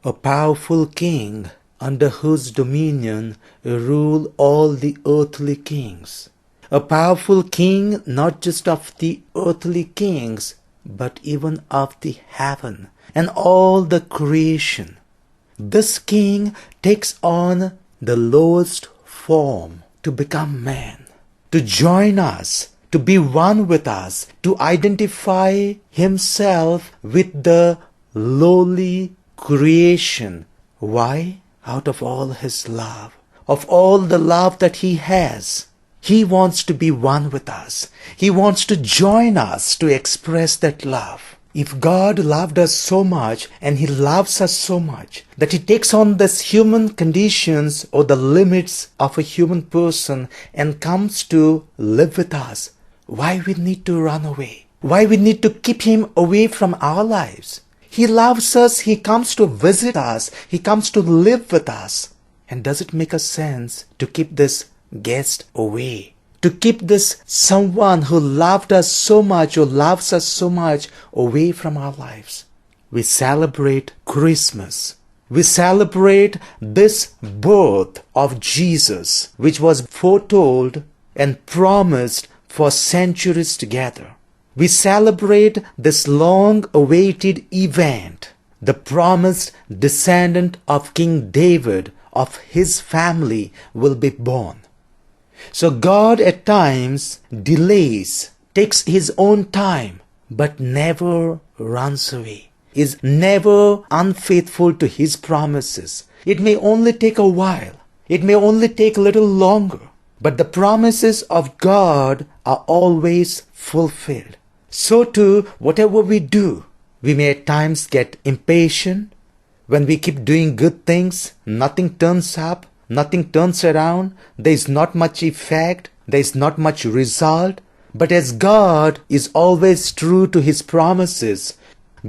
a powerful king under whose dominion rule all the earthly kings. A powerful king not just of the earthly kings, but even of the heaven and all the creation. This king takes on the lowest form to become man, to join us, to be one with us, to identify himself with the lowly creation. Why? Out of all his love, of all the love that he has. He wants to be one with us. He wants to join us to express that love. If God loved us so much and He loves us so much that He takes on this human conditions or the limits of a human person and comes to live with us, why we need to run away? Why we need to keep Him away from our lives? He loves us. He comes to visit us. He comes to live with us. And does it make a sense to keep this guest away? To keep this someone who loved us so much or loves us so much away from our lives? We celebrate Christmas. We celebrate this birth of Jesus, which was foretold and promised for centuries together. We celebrate this long-awaited event, the promised descendant of King David, of his family, will be born. So God at times delays, takes His own time, but never runs away, is never unfaithful to His promises. It may only take a while. It may only take a little longer. But the promises of God are always fulfilled. So too, whatever we do, we may at times get impatient. When we keep doing good things, nothing turns up. Nothing turns around, there is not much effect, there is not much result. But as God is always true to His promises,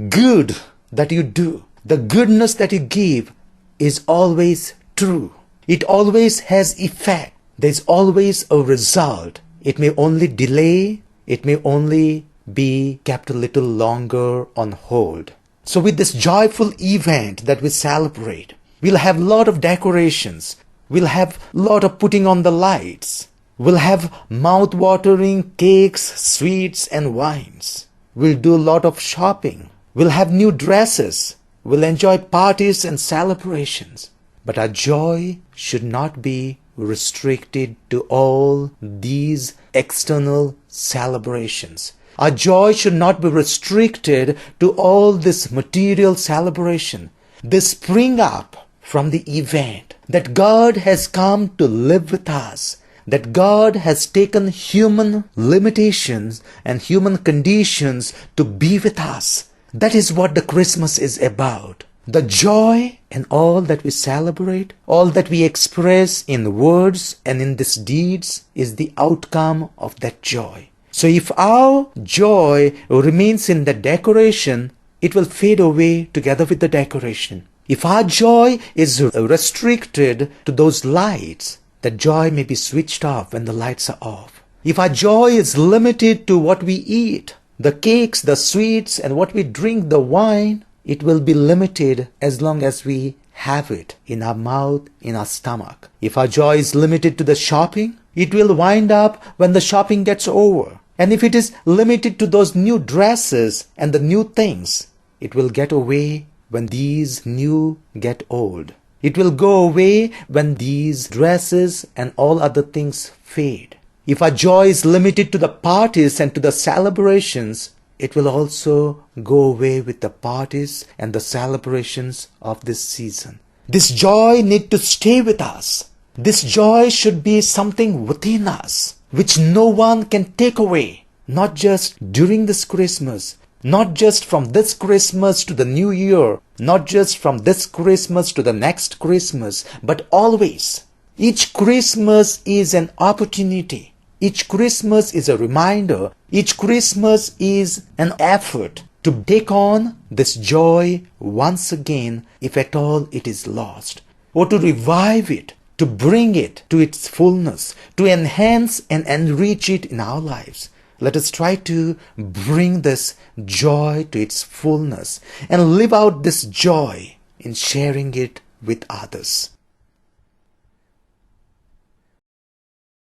good that you do, the goodness that you give is always true. It always has effect. There is always a result. It may only delay, it may only be kept a little longer on hold. So with this joyful event that we celebrate, we'll have a lot of decorations. We'll have a lot of putting on the lights. We'll have mouth-watering cakes, sweets and wines. We'll do a lot of shopping. We'll have new dresses. We'll enjoy parties and celebrations. But our joy should not be restricted to all these external celebrations. Our joy should not be restricted to all this material celebration. They spring up from the event that God has come to live with us, that God has taken human limitations and human conditions to be with us. That is what the Christmas is about. The joy and all that we celebrate, all that we express in words and in these deeds is the outcome of that joy. So if our joy remains in the decoration, it will fade away together with the decoration. If our joy is restricted to those lights, the joy may be switched off when the lights are off. If our joy is limited to what we eat, the cakes, the sweets, and what we drink, the wine, it will be limited as long as we have it in our mouth, in our stomach. If our joy is limited to the shopping, it will wind up when the shopping gets over. And if it is limited to those new dresses and the new things, it will get away when these new get old. It will go away when these dresses and all other things fade. If our joy is limited to the parties and to the celebrations, it will also go away with the parties and the celebrations of this season. This joy needs to stay with us. This joy should be something within us, which no one can take away. Not just during this Christmas, not just from this Christmas to the New Year, not just from this Christmas to the next Christmas, but always. Each Christmas is an opportunity. Each Christmas is a reminder. Each Christmas is an effort to take on this joy once again, if at all it is lost, or to revive it, to bring it to its fullness, to enhance and enrich it in our lives. Let us try to bring this joy to its fullness and live out this joy in sharing it with others.